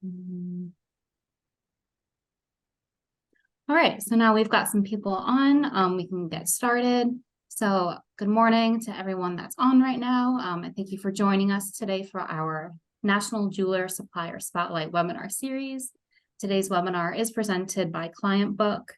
Mm. All right, so now we've got some people on. We can get started. So good morning to everyone that's on right now. And thank you for joining us today for our National Jeweler Supplier Spotlight webinar series. Today's webinar is presented by Client Book.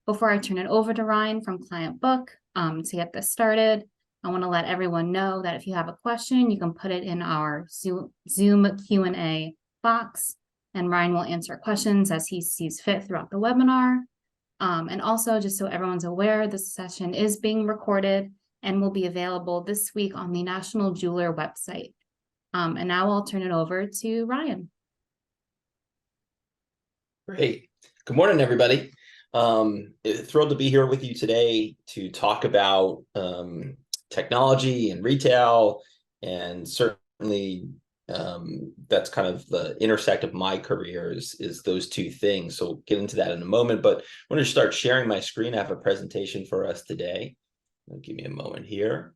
Before I turn it over to Ryan from Client Book to get this started, I want to let everyone know that if you have a question, you can put it in our Zoom Q&A box, and Ryan will answer questions as he sees fit throughout the webinar. And also, just so everyone's aware, this session is being recorded and will be available this week on the National Jeweler website. And now I'll turn it over to Ryan. Great. Good morning, everybody. Thrilled to be here with you today to talk about technology and retail, and certainly that's kind of the intersect of my career is those two things. So we'll get into that in a moment, but I'm going to start sharing my screen. I have a presentation for us today. Give me a moment here.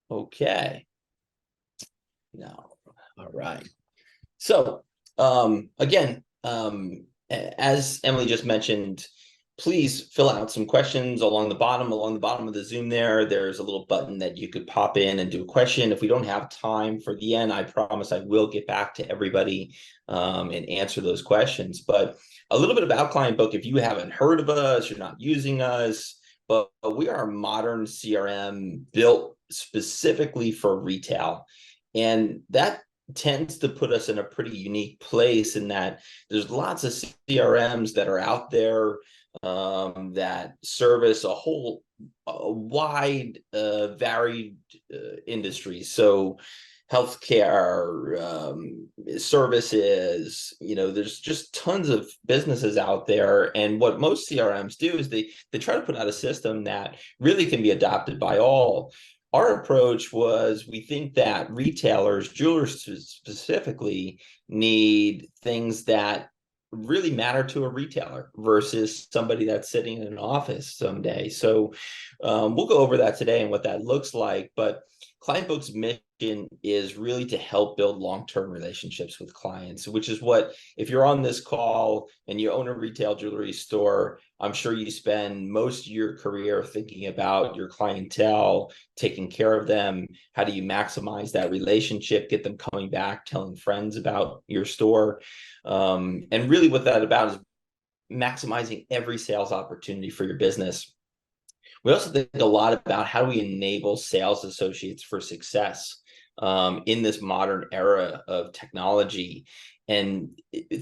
Okay. Now, all right. So again, as Emily just mentioned, please fill out some questions along the bottom of the Zoom there. There's a little button that you could pop in and do a question. If we don't have time for the end, I promise I will get back to everybody and answer those questions. But a little bit about Client Book. If you haven't heard of us, you're not using us, but we are a modern CRM built specifically for retail. And that tends to put us in a pretty unique place in that there's lots of CRMs that are out there that service a wide, varied industries. So healthcare, services, there's just tons of businesses out there. And what most CRMs do is they try to put out a system that really can be adopted by all. Our approach was, we think that retailers, jewelers specifically, need things that really matter to a retailer versus somebody that's sitting in an office someday. So we'll go over that today and what that looks like. But Client Book's mission is really to help build long-term relationships with clients, which is what, if you're on this call and you own a retail jewelry store, I'm sure you spend most of your career thinking about your clientele, taking care of them. How do you maximize that relationship, get them coming back, telling friends about your store? And really what that's about is maximizing every sales opportunity for your business. We also think a lot about how do we enable sales associates for success in this modern era of technology, and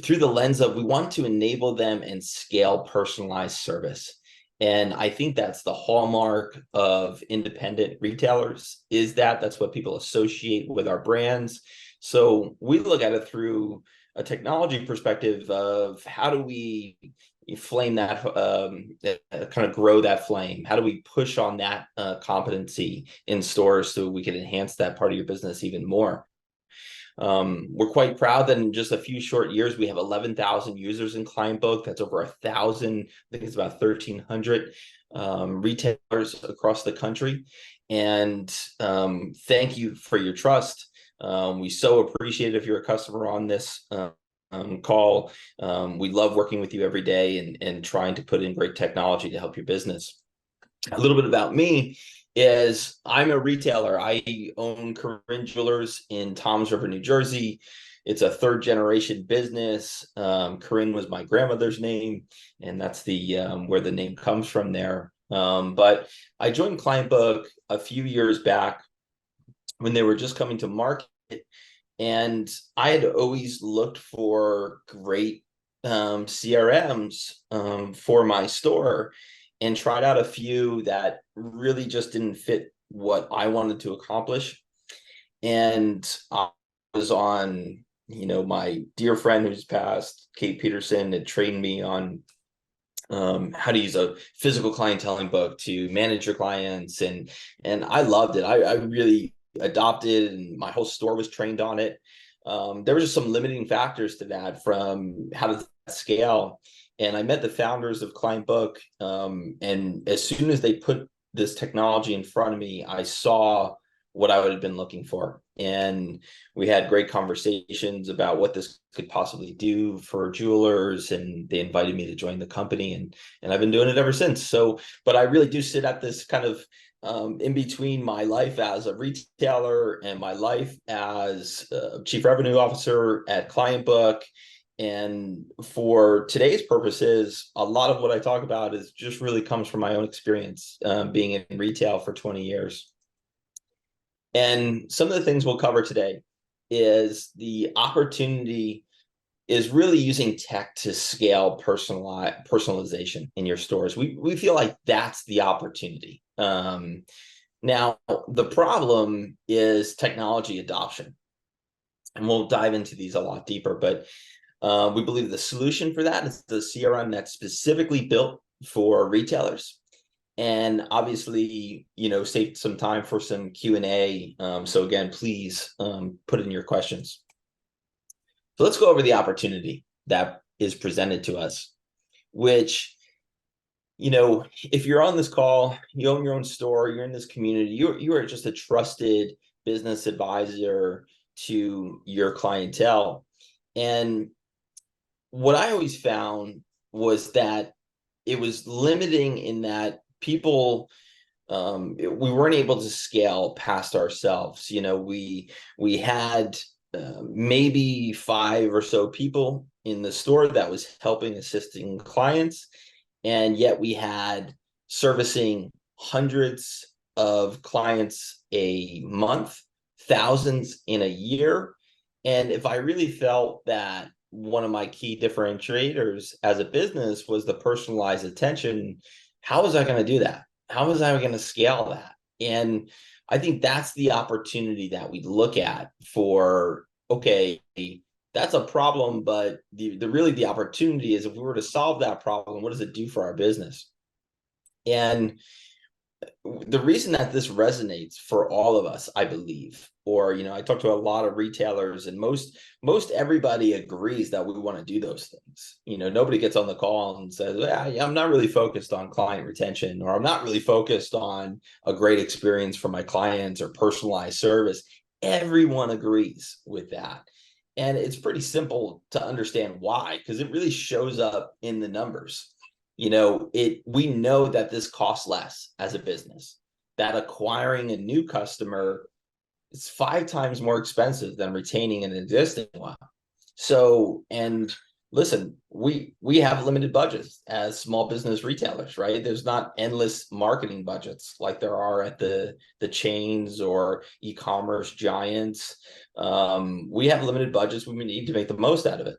through the lens of, we want to enable them and scale personalized service. And I think that's the hallmark of independent retailers, is that's what people associate with our brands. So we look at it through a technology perspective of, how do we flame that, kind of grow that flame? How do we push on that competency in stores so we can enhance that part of your business even more? We're quite proud that in just a few short years, we have 11,000 users in Client Book. That's over 1,000, I think it's about 1,300 retailers across the country. And thank you for your trust. We so appreciate it if you're a customer on this call. We love working with you every day and trying to put in great technology to help your business. A little bit about me is, I'm a retailer. I own Corinne Jewelers in Toms River, New Jersey. It's a third generation business. Corinne was my grandmother's name, and that's the where the name comes from there. But I joined Client Book a few years back when they were just coming to market. And I had always looked for great CRMs for my store, and tried out a few that really just didn't fit what I wanted to accomplish. And I was on, my dear friend who's passed, Kate Peterson, had trained me on how to use a physical clienteling book to manage your clients. And I loved it. I really adopted, and my whole store was trained on it. There were just some limiting factors to that, from how to scale. And I met the founders of Client Book, and as soon as they put this technology in front of me, I saw what I would have been looking for. And we had great conversations about what this could possibly do for jewelers. And they invited me to join the company, and I've been doing it ever since. So, but I really do sit at this kind of in between my life as a retailer and my life as chief revenue officer at ClientBook. And for today's purposes, a lot of what I talk about is just really comes from my own experience being in retail for 20 years. And some of the things we'll cover today is the opportunity is really using tech to scale personalization in your stores. We feel like that's the opportunity. Now, the problem is technology adoption. And we'll dive into these a lot deeper, but we believe the solution for that is the CRM that's specifically built for retailers. And obviously, save some time for some Q&A. So again, please put in your questions. So let's go over the opportunity that is presented to us, which, if you're on this call, you own your own store, you're in this community, you are just a trusted business advisor to your clientele. And what I always found was that it was limiting in that people, we weren't able to scale past ourselves. We had maybe 5 or so people in the store that was assisting clients, and yet we had servicing hundreds of clients a month, thousands in a year. And if I really felt that one of my key differentiators as a business was the personalized attention, how was I going to do that? How was I going to scale that? And I think that's the opportunity that we look at for, okay, that's a problem, but the opportunity is, if we were to solve that problem, what does it do for our business? And the reason that this resonates for all of us, I believe, or, I talk to a lot of retailers, and most everybody agrees that we want to do those things. Nobody gets on the call and says, I'm not really focused on client retention, or I'm not really focused on a great experience for my clients or personalized service. Everyone agrees with that. And it's pretty simple to understand why, because it really shows up in the numbers. We know that this costs less as a business, that acquiring a new customer is 5 times more expensive than retaining an existing one. So, and listen, we have limited budgets as small business retailers, right? There's not endless marketing budgets like there are at the chains or e-commerce giants. We have limited budgets. We need to make the most out of it.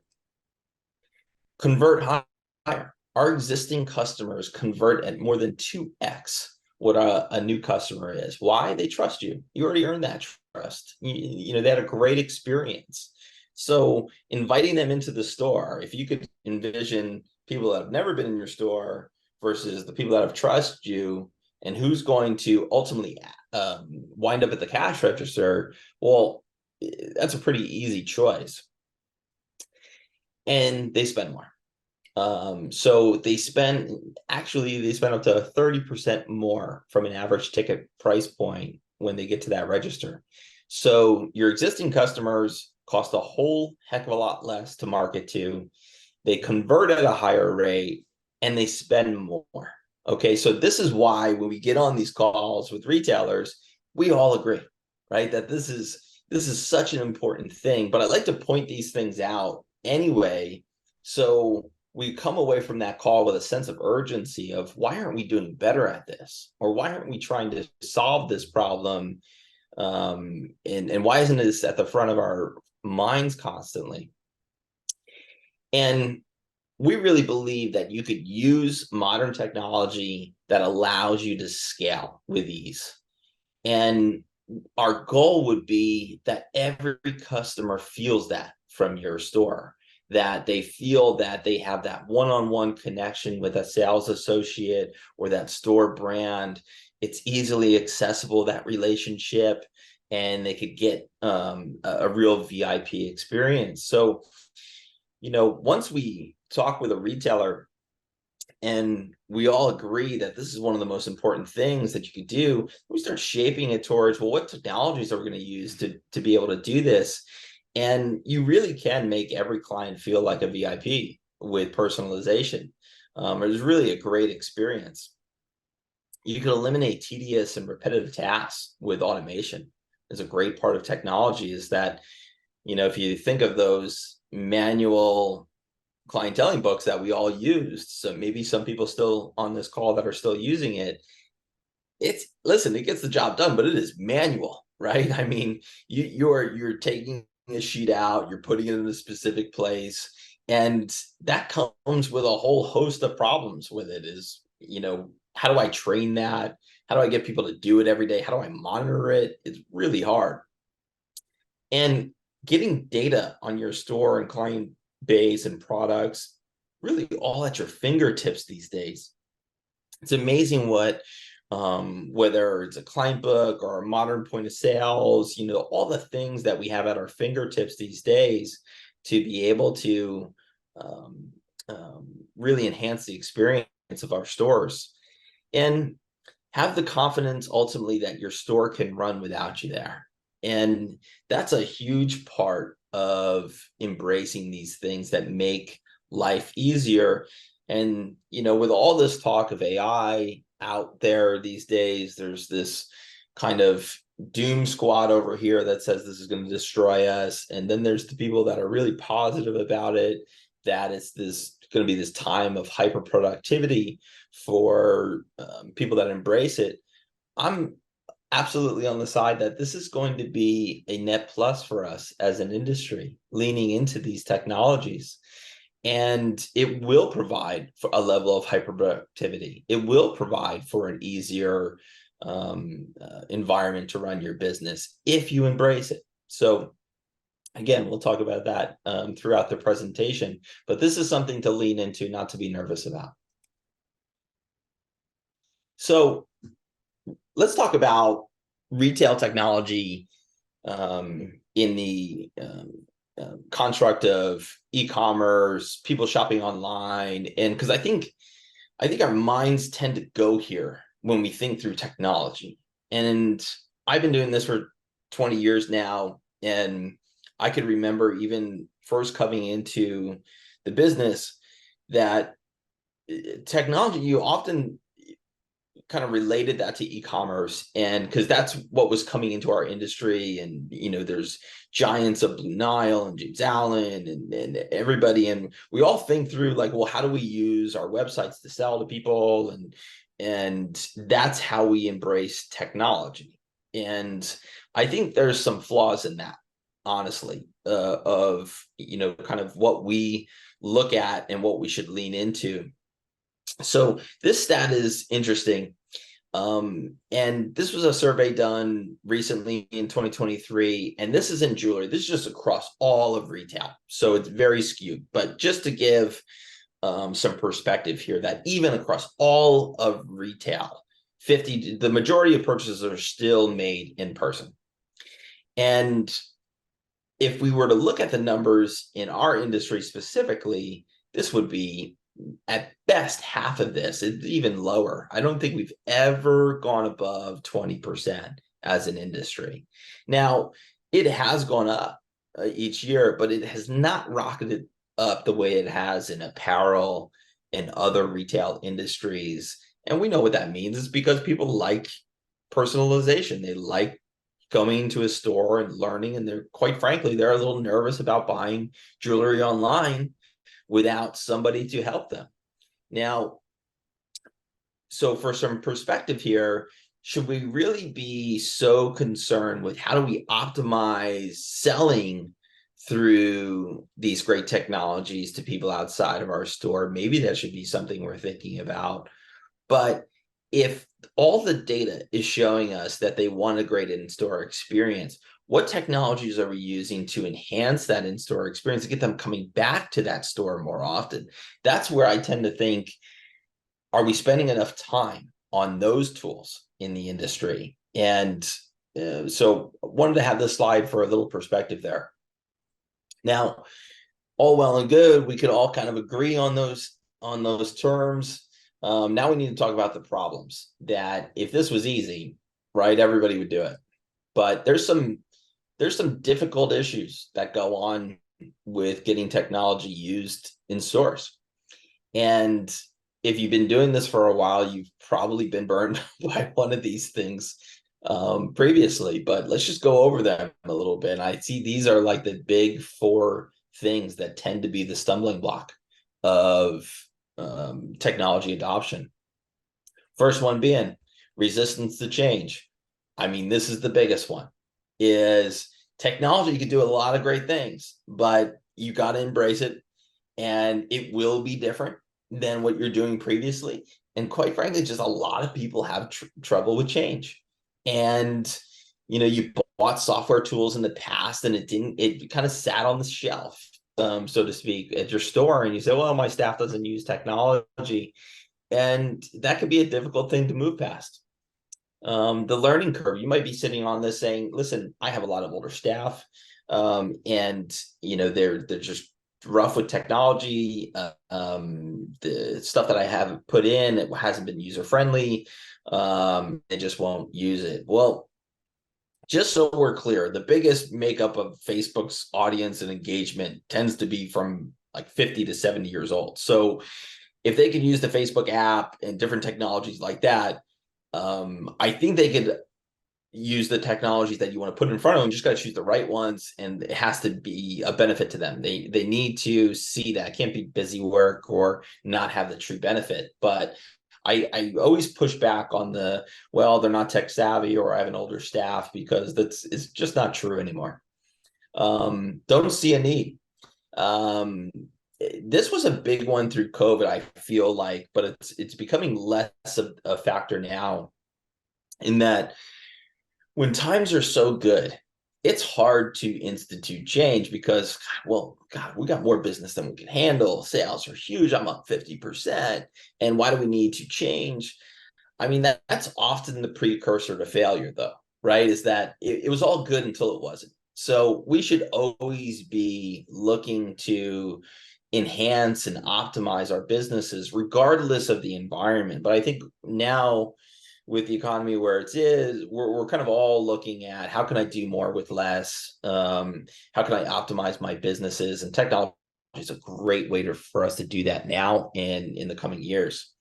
Convert higher. Our existing customers convert at more than 2x what a new customer is. Why? They trust you. You already earned that trust. They had a great experience. So inviting them into the store, if you could envision people that have never been in your store versus the people that have trusted you, and who's going to ultimately wind up at the cash register, well, that's a pretty easy choice. And they spend more. So they spend up to 30% more from an average ticket price point when they get to that register. So your existing customers cost a whole heck of a lot less to market to. They convert at a higher rate, and they spend more. Okay, so this is why when we get on these calls with retailers, we all agree, right, that this is such an important thing. But I like to point these things out anyway, so we come away from that call with a sense of urgency of, why aren't we doing better at this? Or why aren't we trying to solve this problem? And why isn't this at the front of our minds constantly? And we really believe that you could use modern technology that allows you to scale with ease. And our goal would be that every customer feels that from your store, that they feel that they have that one-on-one connection with a sales associate or that store brand. It's easily accessible, that relationship, and they could get a real VIP experience. So, once we talk with a retailer and we all agree that this is one of the most important things that you could do. We start shaping it towards, well, what technologies are we going to use to be able to do this? And you really can make every client feel like a VIP with personalization. It was really a great experience. You can eliminate tedious and repetitive tasks with automation. Is a great part of technology is that, if you think of those manual clienteling books that we all used, so maybe some people still on this call that are still using it, listen, it gets the job done, but it is manual, right? I mean, you're taking a sheet out, you're putting it in a specific place, and that comes with a whole host of problems with it. Is, how do I train that? How do I get people to do it every day? How do I monitor it? It's really hard. And getting data on your store and client base and products really all at your fingertips these days. It's amazing what, whether it's a client book or a modern point of sales, all the things that we have at our fingertips these days to be able to really enhance the experience of our stores and have the confidence ultimately that your store can run without you there. And that's a huge part of embracing these things that make life easier. And, with all this talk of AI out there these days, there's this kind of doom squad over here that says this is going to destroy us. And then there's the people that are really positive about it, that it's going to be this time of hyper productivity for people that embrace it. I'm absolutely on the side that this is going to be a net plus for us as an industry, leaning into these technologies. And it will provide for a level of hyperproductivity. It will provide for an easier environment to run your business if you embrace it. So again, we'll talk about that throughout the presentation, but this is something to lean into, not to be nervous about. So let's talk about retail technology in the construct of e-commerce, people shopping online, and because I think our minds tend to go here when we think through technology. And I've been doing this for 20 years now, and I could remember even first coming into the business that technology, you often kind of related that to e-commerce, and because that's what was coming into our industry. And there's giants of Blue Nile and James Allen and everybody, and we all think through like, well, how do we use our websites to sell to people? And that's how we embrace technology. And I think there's some flaws in that, honestly, of kind of what we look at and what we should lean into. So this stat is interesting. And this was a survey done recently in 2023, and this is in jewelry. This is just across all of retail. So it's very skewed, but just to give some perspective here, that even across all of retail, the majority of purchases are still made in person. And if we were to look at the numbers in our industry specifically, this would be at best half of this. It's even lower. I don't think we've ever gone above 20% as an industry. Now, it has gone up each year, but it has not rocketed up the way it has in apparel and other retail industries. And we know what that means. It's because people like personalization. They like going to a store and learning, and they're, quite frankly, they're a little nervous about buying jewelry online without somebody to help them. Now, so for some perspective here, should we really be so concerned with how do we optimize selling through these great technologies to people outside of our store? Maybe that should be something we're thinking about. But if all the data is showing us that they want a great in-store experience, what technologies are we using to enhance that in-store experience to get them coming back to that store more often? That's where I tend to think, are we spending enough time on those tools in the industry? And so I wanted to have this slide for a little perspective there. Now, all well and good, we could all kind of agree on those terms. Now we need to talk about the problems that if this was easy, right, everybody would do it. But there's some difficult issues that go on with getting technology used in stores. And if you've been doing this for a while, you've probably been burned by one of these things previously, but let's just go over them a little bit. And I see these are like the big four things that tend to be the stumbling block of technology adoption. First one being resistance to change. I mean, this is the biggest one, is technology can do a lot of great things, but you got to embrace it, and it will be different than what you're doing previously. And quite frankly, just a lot of people have trouble with change. And you bought software tools in the past, and it kind of sat on the shelf, so to speak, at your store, and you say, well, my staff doesn't use technology, and that could be a difficult thing to move past. The learning curve, you might be sitting on this saying, listen, I have a lot of older staff, and they're just rough with technology. The stuff that I have put in, it hasn't been user friendly. They just won't use it. Well, just so we're clear, the biggest makeup of Facebook's audience and engagement tends to be from like 50 to 70 years old. So if they can use the Facebook app and different technologies like that, I think they could use the technologies that you want to put in front of them. You just got to choose the right ones, and it has to be a benefit to them. They need to see that. It can't be busy work or not have the true benefit. But I always push back on well, they're not tech savvy, or I have an older staff, because it's just not true anymore. Don't see a need. This was a big one through COVID, I feel like, but it's becoming less of a factor now, in that when times are so good, it's hard to institute change because, well, God, we got more business than we can handle. Sales are huge. I'm up 50%. And why do we need to change? I mean, that's often the precursor to failure, though, right? Is that it was all good until it wasn't. So we should always be looking to enhance and optimize our businesses regardless of the environment. But I think now, with the economy where it is, we're kind of all looking at, how can I do more with less? How can I optimize my businesses? And technology is a great way for us to do that now and in the coming years.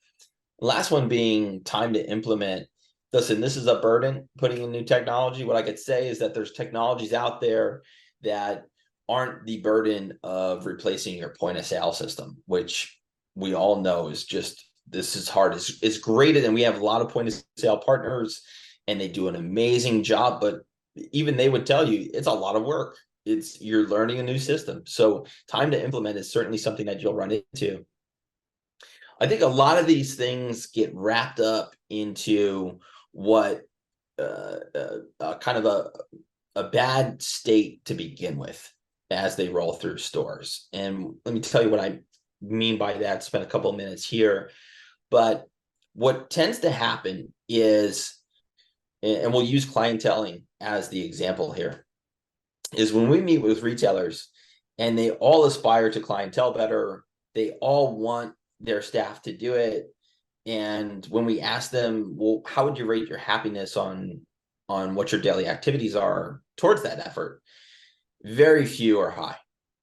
Last one being time to implement. Listen, this is a burden, putting in new technology. What I could say is that there's technologies out there that aren't the burden of replacing your point of sale system, which we all know is just, this is hard. It's great, and we have a lot of point of sale partners, and they do an amazing job, but even they would tell you it's a lot of work. You're learning a new system. So time to implement is certainly something that you'll run into. I think a lot of these things get wrapped up into what kind of a bad state to begin with as they roll through stores. And let me tell you what I mean by that. Spend a couple of minutes here. But what tends to happen is, and we'll use clienteling as the example here, is when we meet with retailers and they all aspire to clientele better, they all want their staff to do it. And when we ask them, well, how would you rate your happiness on what your daily activities are towards that effort? Very few are high.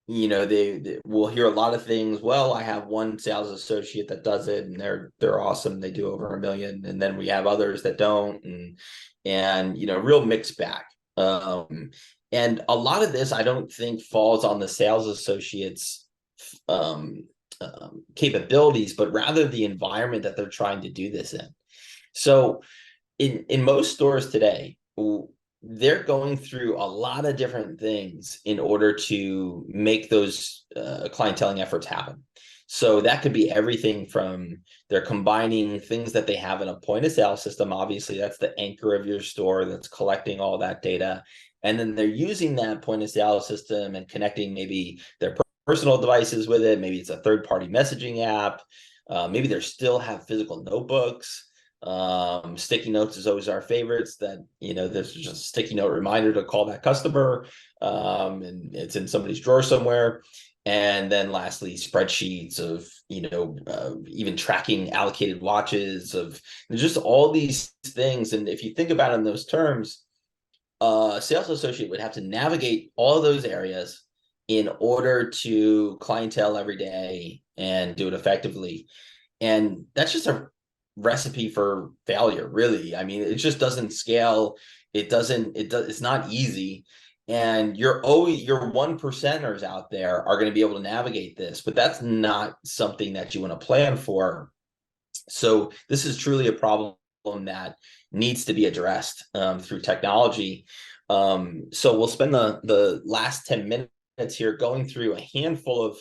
They will hear a lot of things. Well, I have one sales associate that does it, and they're awesome. They do over $1 million, and then we have others that don't, and real mixed bag. And a lot of this, I don't think, falls on the sales associates' capabilities, but rather the environment that they're trying to do this in. So, in most stores today, they're going through a lot of different things in order to make those clienteling efforts happen. So that could be everything from, they're combining things that they have in a point of sale system. Obviously, that's the anchor of your store that's collecting all that data. And then they're using that point of sale system and connecting maybe their personal devices with it. Maybe it's a third-party messaging app. Maybe they still have physical notebooks. Sticky notes is always our favorites, that there's just a sticky note reminder to call that customer, and it's in somebody's drawer somewhere. And then lastly, spreadsheets of, even tracking allocated watches of just all these things. And if you think about it in those terms, a sales associate would have to navigate all of those areas in order to clientele every day and do it effectively. And that's just a recipe for failure, really. I mean, it just doesn't scale. It's not easy. And your one percenters out there are going to be able to navigate this, but that's not something that you want to plan for. So this is truly a problem that needs to be addressed through technology. So we'll spend the last 10 minutes here going through a handful of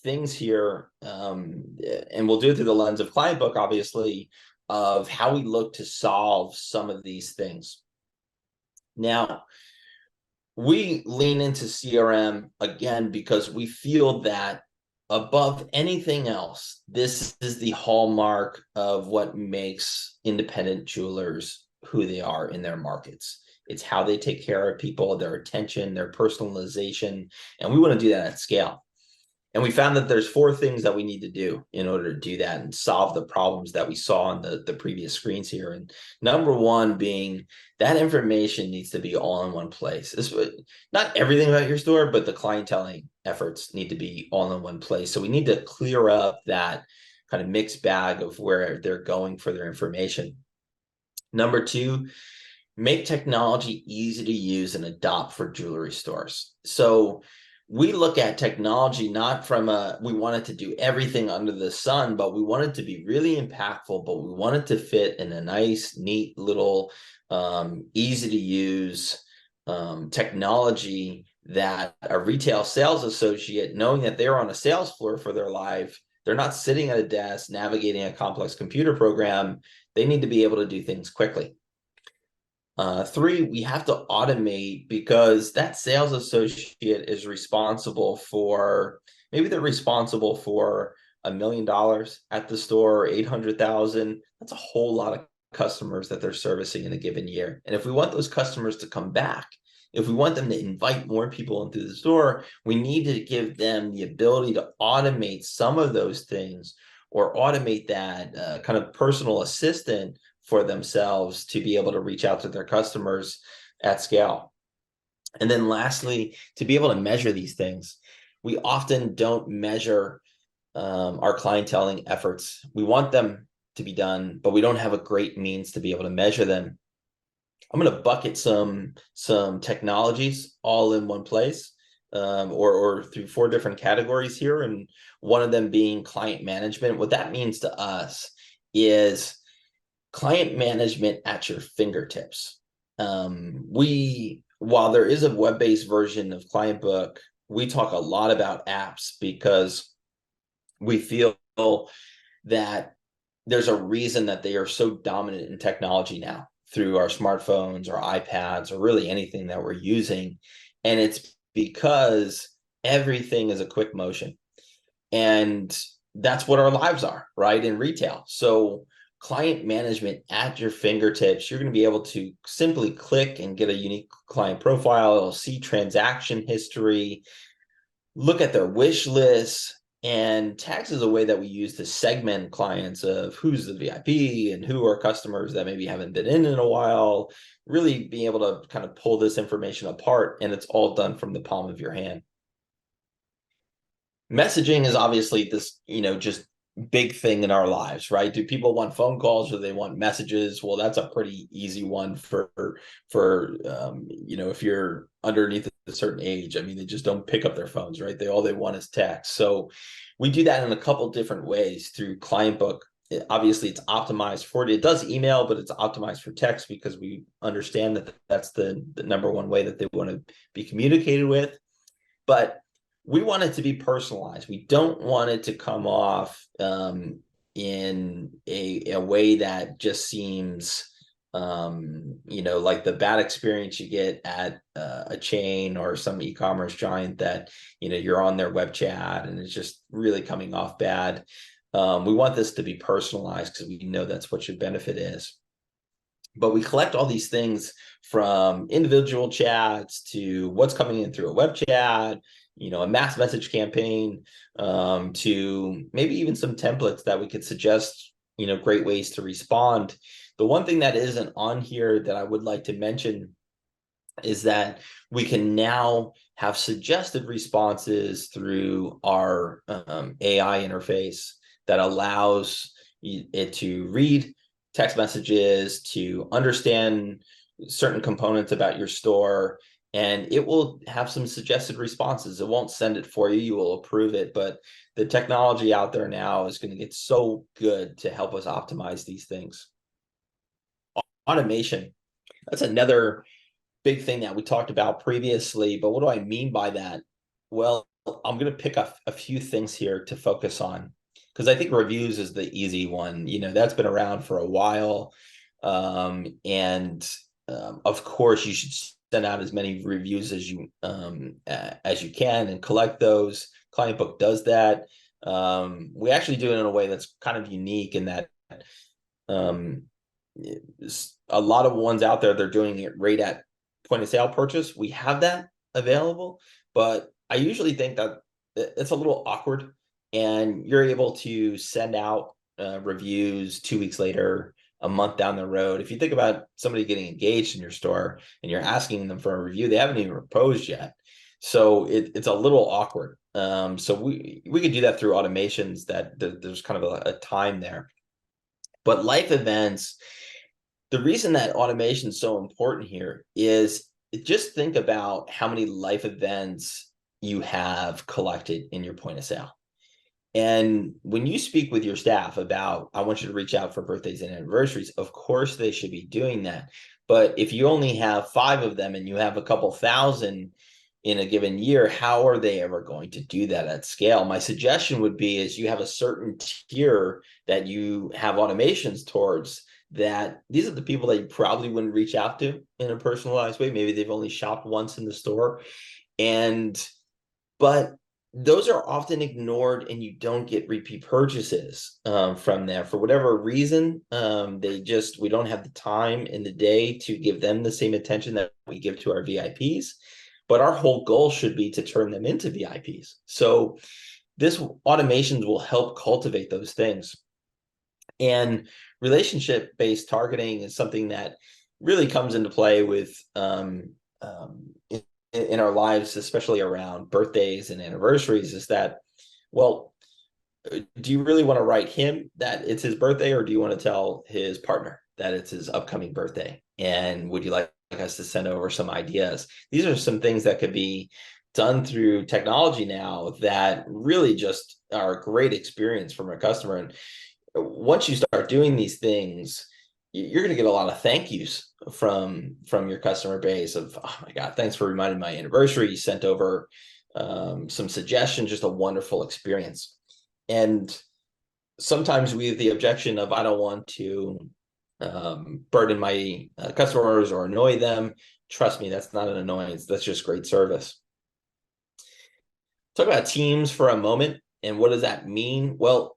things here, and we'll do it through the lens of ClientBook, obviously, of how we look to solve some of these things. Now, we lean into CRM again because we feel that above anything else, this is the hallmark of what makes independent jewelers who they are in their markets. It's how they take care of people, their attention, their personalization, and we want to do that at scale. And we found that there's 4 things that we need to do in order to do that and solve the problems that we saw on the previous screens here. And number 1 being that information needs to be all in one place. This not everything about your store, but the clienteling efforts need to be all in one place. So we need to clear up that kind of mixed bag of where they're going for their information. Number 2, make technology easy to use and adopt for jewelry stores. So we look at technology not from we want it to do everything under the sun, but we want it to be really impactful, but we want it to fit in a nice, neat little, easy to use technology that a retail sales associate, knowing that they're on a sales floor for their life, they're not sitting at a desk navigating a complex computer program. They need to be able to do things quickly. 3, we have to automate because that sales associate is responsible for, maybe they're responsible for $1 million at the store, 800,000. That's a whole lot of customers that they're servicing in a given year. And if we want those customers to come back, if we want them to invite more people into the store, we need to give them the ability to automate some of those things or automate that kind of personal assistant for themselves to be able to reach out to their customers at scale. And then lastly, to be able to measure these things. We often don't measure our clienteling efforts. We want them to be done, but we don't have a great means to be able to measure them. I'm going to bucket some technologies all in one place, or through 4 different categories here, and one of them being client management. What that means to us is client management at your fingertips. While there is a web-based version of ClientBook, we talk a lot about apps because we feel that there's a reason that they are so dominant in technology now through our smartphones or iPads or really anything that we're using. And it's because everything is a quick motion. And that's what our lives are, right? In retail. So client management at your fingertips, you're going to be able to simply click and get a unique client profile. It'll see transaction history, look at their wish list, and tags is a way that we use to segment clients of who's the VIP and who are customers that maybe haven't been in a while, really being able to kind of pull this information apart, and it's all done from the palm of your hand. Messaging is obviously this, just big thing in our lives, right? Do people want phone calls or they want messages? Well, that's a pretty easy one for if you're underneath a certain age. I mean, they just don't pick up their phones, right? All they want is text. So we do that in a couple different ways through ClientBook. Obviously, it's optimized for it. It does email, but it's optimized for text because we understand that that's the number one way that they want to be communicated with. But we want it to be personalized. We don't want it to come off in a way that just seems, like the bad experience you get at a chain or some e-commerce giant that, you're on their web chat and it's just really coming off bad. We want this to be personalized because we know that's what your benefit is. But we collect all these things from individual chats to what's coming in through a web chat, a mass message campaign, to maybe even some templates that we could suggest, great ways to respond. The one thing that isn't on here that I would like to mention is that we can now have suggested responses through our AI interface that allows it to read text messages, to understand certain components about your store, and it will have some suggested responses. It won't send it for you, you will approve it, but the technology out there now is going to get so good to help us optimize these things. Automation, that's another big thing that we talked about previously, but what do I mean by that? Well, I'm going to pick up a few things here to focus on, because I think reviews is the easy one. That's been around for a while. Of course, you should send out as many reviews as you can and collect those. ClientBook does that. We actually do it in a way that's kind of unique in that a lot of ones out there, they're doing it right at point of sale purchase. We have that available, but I usually think that it's a little awkward, and you're able to send out reviews 2 weeks later, a month down the road. If you think about somebody getting engaged in your store and you're asking them for a review, they haven't even proposed yet. So it's a little awkward. So we could do that through automations that there's kind of a time there. But life events, the reason that automation is so important here is just think about how many life events you have collected in your point of sale. And when you speak with your staff about, I want you to reach out for birthdays and anniversaries, of course they should be doing that. But if you only have 5 of them and you have a couple thousand in a given year, how are they ever going to do that at scale? My suggestion would be is you have a certain tier that you have automations towards, that these are the people that you probably wouldn't reach out to in a personalized way. Maybe they've only shopped once in the store. But those are often ignored, and you don't get repeat purchases from there for whatever reason. We don't have the time in the day to give them the same attention that we give to our VIPs. But our whole goal should be to turn them into VIPs. So this automations will help cultivate those things. And relationship-based targeting is something that really comes into play with in our lives, especially around birthdays and anniversaries, is that, well, do you really want to write him that it's his birthday, or do you want to tell his partner that it's his upcoming birthday? And would you like us to send over some ideas? These are some things that could be done through technology now that really just are a great experience from a customer. And once you start doing these things, you're going to get a lot of thank yous from your customer base of, oh my God, thanks for reminding my anniversary. You sent over some suggestions, just a wonderful experience. And sometimes we have the objection of, I don't want to burden my customers or annoy them. Trust me, that's not an annoyance. That's just great service. Talk about teams for a moment. And what does that mean? Well,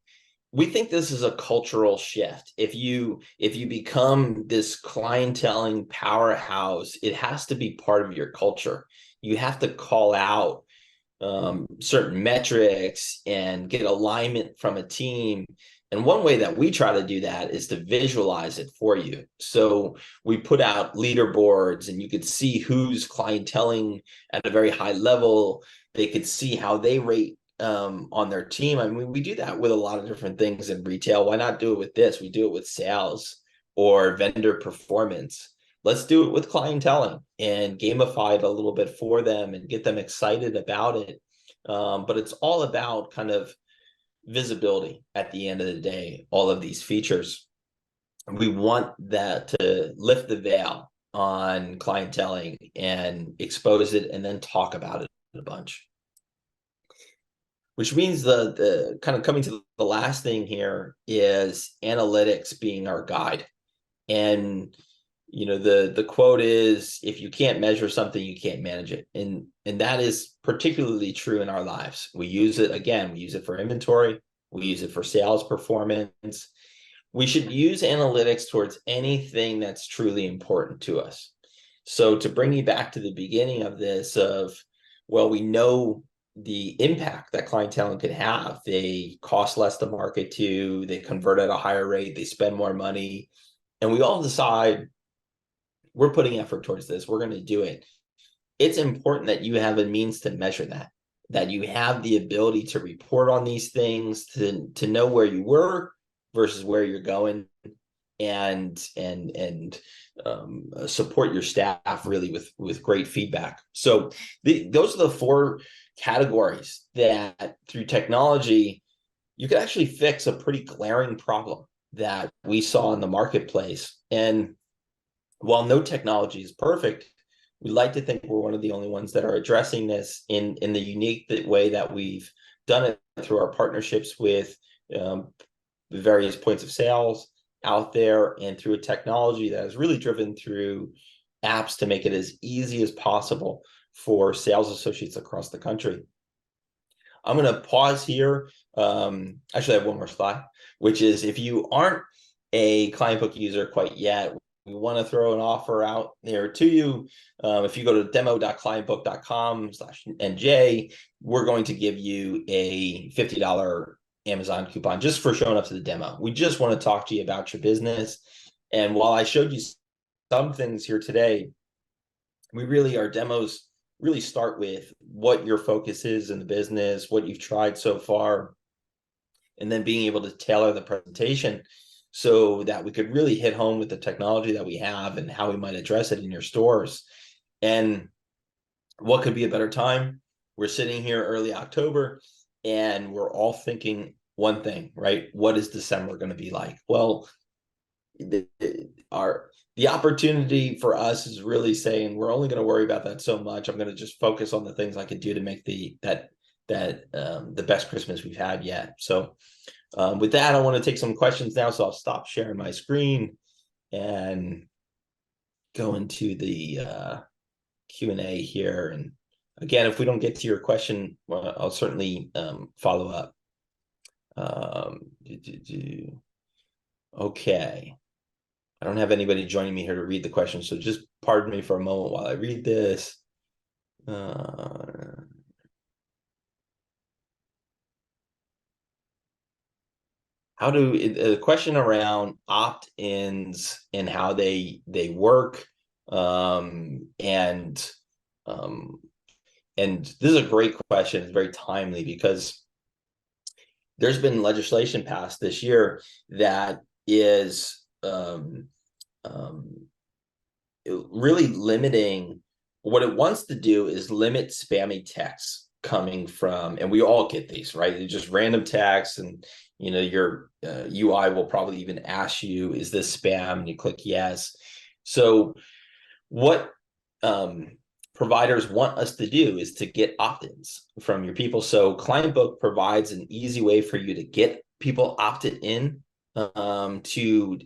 we think this is a cultural shift. If you become this clienteling powerhouse, it has to be part of your culture. You have to call out certain metrics and get alignment from a team. And one way that we try to do that is to visualize it for you. So we put out leaderboards, and you could see who's clienteling at a very high level. They could see how they rate on their team. I mean, we do that with a lot of different things in retail. Why not do it with this? We do it with sales or vendor performance. Let's do it with clienteling and gamify it a little bit for them and get them excited about it. But it's all about kind of visibility at the end of the day, all of these features. We want that to lift the veil on clienteling and expose it, and then talk about it a bunch. Which means the kind of coming to the last thing here is analytics being our guide. And the quote is, if you can't measure something, you can't manage it. And that is particularly true in our lives. We use it for inventory, we use it for sales performance. We should use analytics towards anything that's truly important to us. So to bring you back to the beginning of this, we know the impact that clienteling could have. They cost less to market to, they convert at a higher rate, they spend more money, and we all decide we're putting effort towards this, we're going to do it. It's important that you have a means to measure that you have the ability to report on these things, to know where you were versus where you're going, and support your staff really with great feedback. So those are the 4 categories that through technology you could actually fix a pretty glaring problem that we saw in the marketplace. And while no technology is perfect, we like to think we're one of the only ones that are addressing this in the unique way that we've done it through our partnerships with various points of sales out there, and through a technology that is really driven through apps to make it as easy as possible for sales associates across the country. I'm going to pause here. Actually, I have one more slide, which is if you aren't a ClientBook user quite yet, we want to throw an offer out there to you. If you go to demo.clientbook.com/NJ, we're going to give you a $50 Amazon coupon just for showing up to the demo. We just want to talk to you about your business. And while I showed you some things here today, our demos really start with what your focus is in the business, what you've tried so far, and then being able to tailor the presentation so that we could really hit home with the technology that we have and how we might address it in your stores. And what could be a better time? We're sitting here early October, and we're all thinking one thing, right? What is December going to be like? Well, the opportunity for us is really saying we're only going to worry about that so much. I'm going to just focus on the things I can do to make the best Christmas we've had yet. So with that, I want to take some questions now. So I'll stop sharing my screen and go into the Q&A here. And again, if we don't get to your question, I'll certainly follow up. Okay. I don't have anybody joining me here to read the question, so just pardon me for a moment while I read this. The question around opt-ins and how they work, and this is a great question. It's very timely because there's been legislation passed this year that is really limiting. What it wants to do is limit spammy texts coming from, and we all get these, right? It's just random texts, and your UI will probably even ask you, is this spam? And you click yes. So what providers want us to do is to get opt-ins from your people. So ClientBook provides an easy way for you to get people opted in to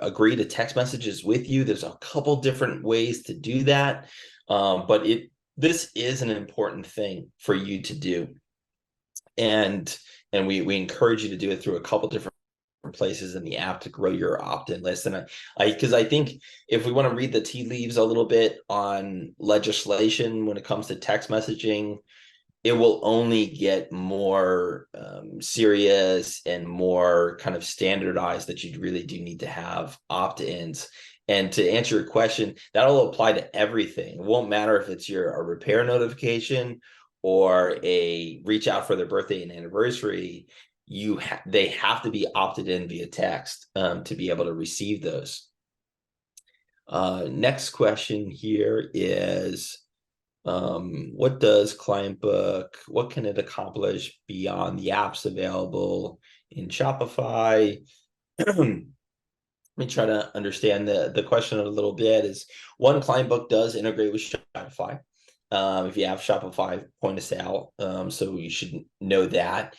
agree to text messages with you. There's a couple different ways to do that, but this is an important thing for you to do, and we encourage you to do it through a couple different places in the app to grow your opt-in list. And because I think if we want to read the tea leaves a little bit on legislation when it comes to text messaging, it will only get more serious and more kind of standardized that you really do need to have opt-ins. And to answer your question, that'll apply to everything. It won't matter if it's a repair notification or a reach out for their birthday and anniversary. They have to be opted in via text to be able to receive those. Next question here is, what does ClientBook, what can it accomplish beyond the apps available in Shopify? Let me try to understand the question a little bit. Is one, ClientBook does integrate with Shopify. If you have Shopify point of sale, so you should know that.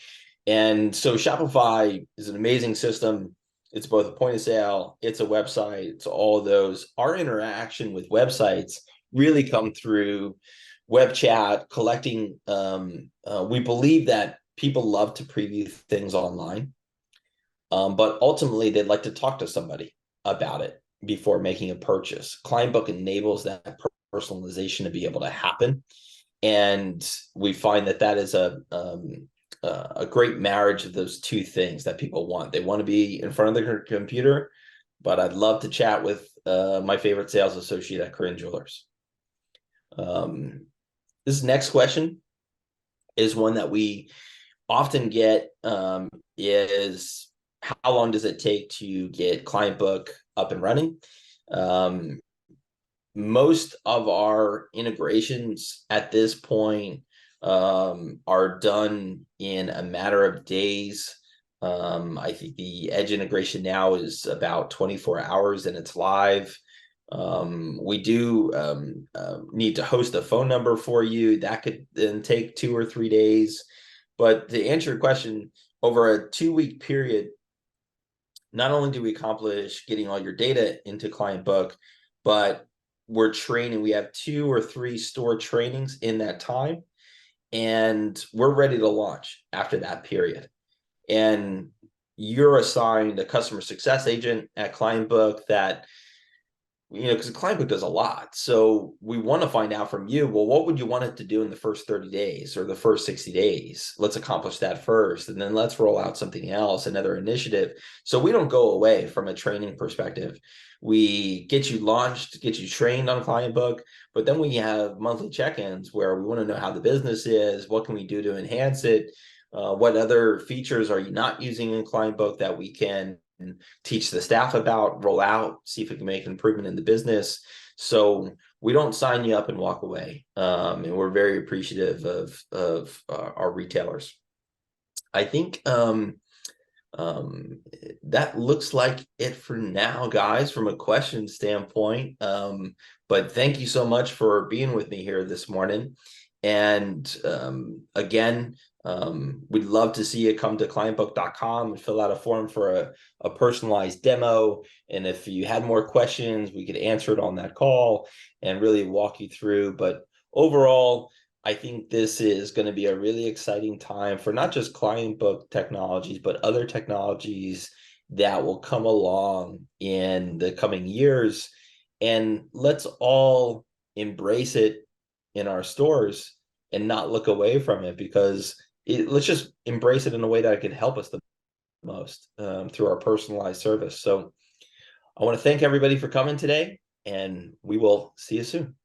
And so Shopify is an amazing system. It's both a point of sale, it's a website, it's all of those. Our interaction with websites really come through web chat, collecting. We believe that people love to preview things online, but ultimately they'd like to talk to somebody about it before making a purchase. ClientBook enables that personalization to be able to happen. And we find that that is a great marriage of those two things that people want. They want to be in front of the computer, but I'd love to chat with my favorite sales associate at Corinne Jewelers. This next question is one that we often get, is how long does it take to get ClientBook up and running? Most of our integrations at this point are done in a matter of days. I think the Edge integration now is about 24 hours and it's live. We do need to host a phone number for you. That could then take 2 or 3 days. But to answer your question, over a 2-week period, not only do we accomplish getting all your data into ClientBook, but we're training. We have 2 or 3 store trainings in that time, and we're ready to launch after that period. And you're assigned a customer success agent at ClientBook that, because ClientBook does a lot. So we want to find out from you, well, what would you want it to do in the first 30 days or the first 60 days? Let's accomplish that first, and then let's roll out something else, another initiative. So we don't go away from a training perspective. We get you launched, get you trained on ClientBook, but then we have monthly check-ins where we want to know how the business is, what can we do to enhance it, what other features are you not using in ClientBook that we can teach the staff about, roll out, see if we can make an improvement in the business. So we don't sign you up and walk away. And we're very appreciative of our retailers. I think that looks like it for now, guys, from a question standpoint. But thank you so much for being with me here this morning. And again, we'd love to see you come to clientbook.com and fill out a form for a personalized demo. And if you had more questions, we could answer it on that call and really walk you through. But overall, I think this is going to be a really exciting time for not just ClientBook technologies, but other technologies that will come along in the coming years. And let's all embrace it in our stores and not look away from it, because let's just embrace it in a way that can help us the most through our personalized service. So I want to thank everybody for coming today, and we will see you soon.